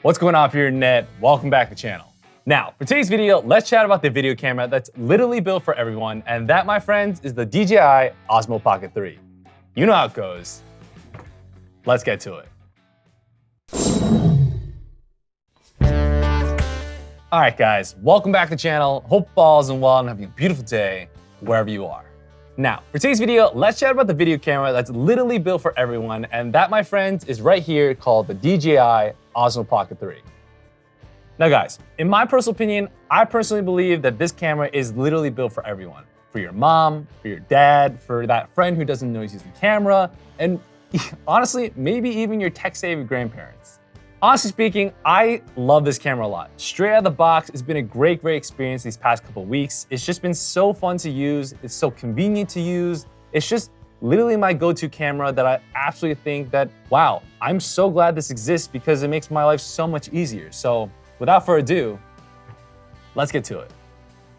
What's going on here, Ned? Welcome back to the channel. Now, for today's video, let's chat about the video camera that's literally built for everyone, and that, my friends, is the DJI Osmo Pocket 3. You know how it goes. Let's get to it. All right, guys, welcome back to the channel. Hope all is well and having a beautiful day wherever you are. Now, for today's video, let's chat about the video camera that's literally built for everyone, and that, my friends, is right here called the DJI Osmo Pocket 3. Now, guys, in my personal opinion, I personally believe that this camera is literally built for everyone. For your mom, for your dad, for that friend who doesn't know he's using the camera, and honestly, maybe even your tech-savvy grandparents. Honestly speaking, I love this camera a lot. Straight out of the box, it's been a great experience these past couple of weeks. It's just been so fun to use. It's so convenient to use. It's just literally my go-to camera that I absolutely think that, wow, I'm so glad this exists because it makes my life so much easier. So without further ado, let's get to it.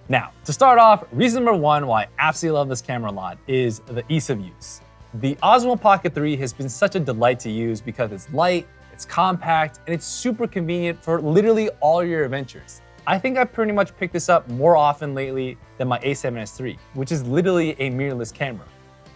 Now, to start off, reason number one why I absolutely love this camera a lot is the ease of use. The Osmo Pocket 3 has been such a delight to use because it's light, it's compact, and it's super convenient for literally all your adventures. I think I've pretty much picked this up more often lately than my A7S III, which is literally a mirrorless camera.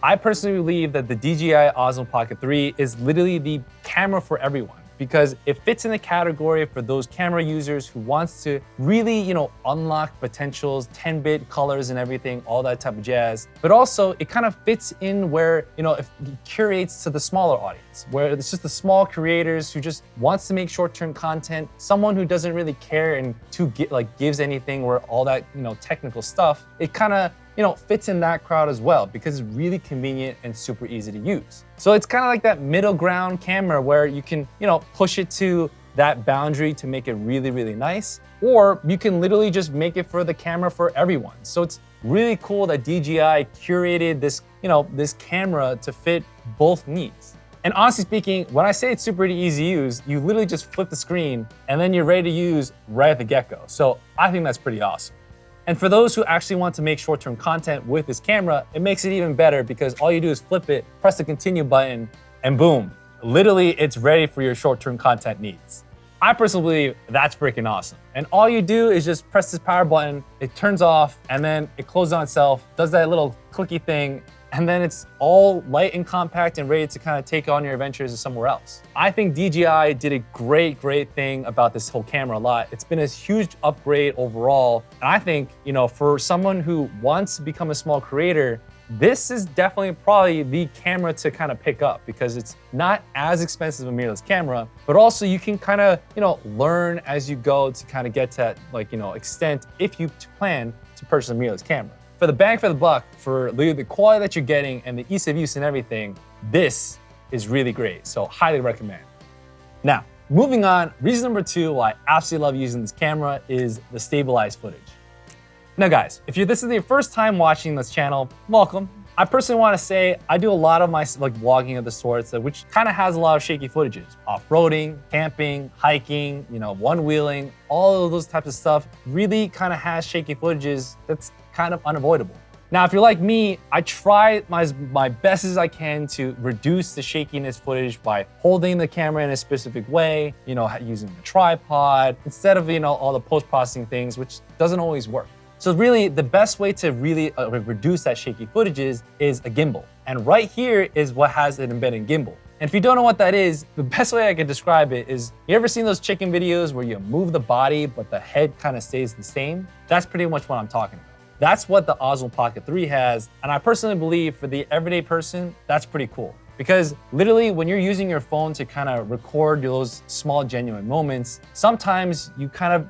I personally believe that the DJI Osmo Pocket 3 is literally the camera for everyone because it fits in the category for those camera users who wants to really, unlock potentials, 10-bit colors and everything, all that type of jazz. But also it kind of fits in where, it curates to the smaller audience, where it's just the small creators who just wants to make short-term content, someone who doesn't really care and gives anything where all that, technical stuff. It kind of fits in that crowd as well because it's really convenient and super easy to use. So it's kind of like that middle ground camera where you can, push it to that boundary to make it really nice, or you can literally just make it for the camera for everyone. So it's really cool that DJI curated this, this camera to fit both needs. And honestly speaking, when I say it's super easy to use, you literally just flip the screen and then you're ready to use right at the get-go. So I think that's pretty awesome. And for those who actually want to make short-term content with this camera, it makes it even better because all you do is flip it, press the continue button, and boom, literally it's ready for your short-term content needs. I personally believe that's freaking awesome. And all you do is just press this power button, it turns off, and then it closes on itself, does that little clicky thing, and then it's all light and compact and ready to kind of take on your adventures somewhere else. I think DJI did a great thing about this whole camera a lot. It's been a huge upgrade overall. And I think, for someone who wants to become a small creator, this is definitely probably the camera to kind of pick up because it's not as expensive a mirrorless camera, but also you can kind of, learn as you go to kind of get to that, extent if you plan to purchase a mirrorless camera. For the bang for the buck, for the quality that you're getting and the ease of use and everything, this is really great. So highly recommend. Now, moving on, reason number two why I absolutely love using this camera is the stabilized footage. Now guys, if this is your first time watching this channel, welcome. I personally want to say I do a lot of my vlogging of the sorts, which kind of has a lot of shaky footages. Off-roading, camping, hiking, one-wheeling, all of those types of stuff really kind of has shaky footages that's kind of unavoidable. Now, if you're like me, I try my best as I can to reduce the shakiness footage by holding the camera in a specific way, using the tripod, instead of, all the post-processing things, which doesn't always work. So really, the best way to really reduce that shaky footages is a gimbal. And right here is what has an embedded gimbal. And if you don't know what that is, the best way I can describe it is, you ever seen those chicken videos where you move the body, but the head kind of stays the same? That's pretty much what I'm talking about. That's what the Osmo Pocket 3 has. And I personally believe for the everyday person, that's pretty cool. Because literally when you're using your phone to kind of record those small genuine moments, sometimes you kind of,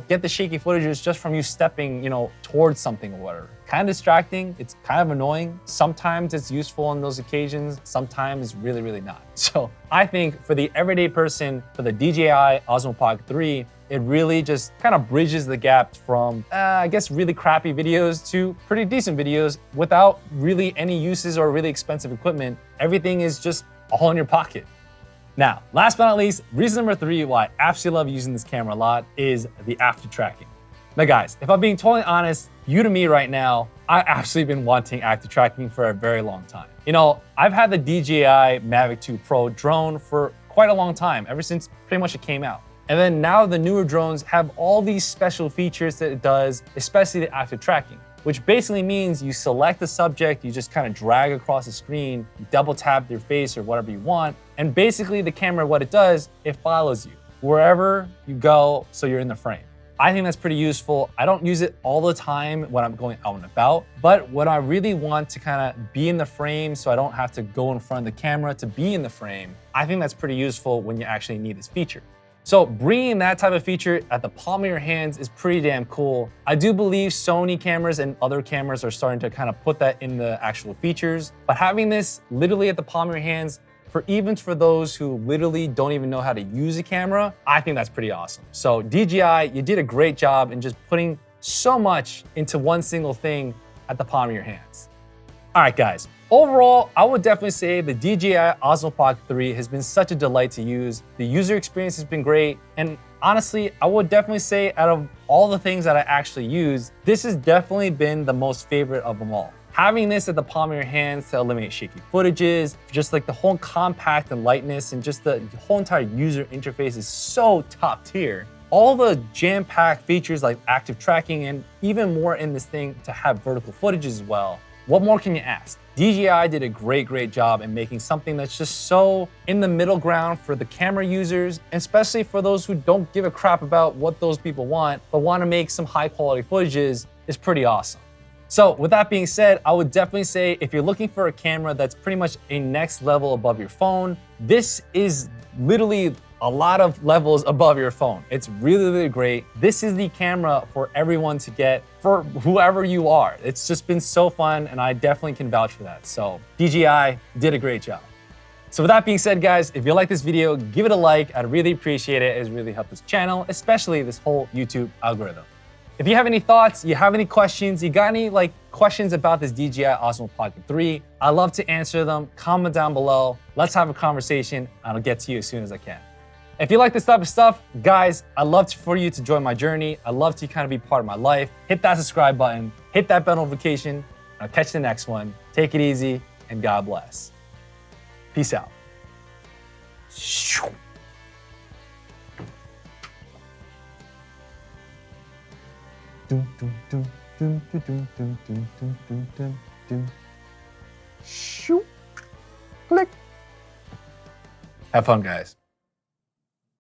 get the shaky footages just from you stepping, towards something or whatever. Kind of distracting, it's kind of annoying. Sometimes it's useful on those occasions, sometimes really not. So I think for the everyday person, for the DJI Osmo Pocket 3, it really just kind of bridges the gap from, really crappy videos to pretty decent videos without really any uses or really expensive equipment. Everything is just all in your pocket. Now, last but not least, reason number three why I absolutely love using this camera a lot is the after tracking. Now guys, if I'm being totally honest, you to me right now, I've absolutely been wanting active tracking for a very long time. I've had the DJI Mavic 2 Pro drone for quite a long time, ever since pretty much it came out. And then now the newer drones have all these special features that it does, especially the active tracking, which basically means you select the subject, you just kind of drag across the screen, you double tap their face or whatever you want, and basically the camera, what it does, it follows you wherever you go, so you're in the frame. I think that's pretty useful. I don't use it all the time when I'm going out and about, but when I really want to kind of be in the frame so I don't have to go in front of the camera to be in the frame, I think that's pretty useful when you actually need this feature. So bringing that type of feature at the palm of your hands is pretty damn cool. I do believe Sony cameras and other cameras are starting to kind of put that in the actual features, but having this literally at the palm of your hands, for those who literally don't even know how to use a camera, I think that's pretty awesome. So DJI, you did a great job in just putting so much into one single thing at the palm of your hands. All right, guys. Overall, I would definitely say the DJI Osmo Pocket 3 has been such a delight to use. The user experience has been great. And honestly, I would definitely say out of all the things that I actually use, this has definitely been the most favorite of them all. Having this at the palm of your hands to eliminate shaky footages, just like the whole compact and lightness and just the whole entire user interface is so top tier. All the jam-packed features like active tracking and even more in this thing to have vertical footage as well. What more can you ask? DJI did a great job in making something that's just so in the middle ground for the camera users, especially for those who don't give a crap about what those people want, but want to make some high quality footages is pretty awesome. So with that being said, I would definitely say if you're looking for a camera that's pretty much a next level above your phone, this is literally a lot of levels above your phone. It's really great. This is the camera for everyone to get, for whoever you are. It's just been so fun and I definitely can vouch for that. So DJI did a great job. So with that being said, guys, if you like this video, give it a like. I'd really appreciate it. It's really helped this channel, especially this whole YouTube algorithm. If you have any thoughts, you have any questions, you got any questions about this DJI Osmo Pocket 3, I'd love to answer them. Comment down below. Let's have a conversation. I'll get to you as soon as I can. If you like this type of stuff, guys, I'd love for you to join my journey. I'd love to kind of be part of my life. Hit that subscribe button, hit that bell notification. I'll catch you the next one. Take it easy and God bless. Peace out. Click. Have fun, guys.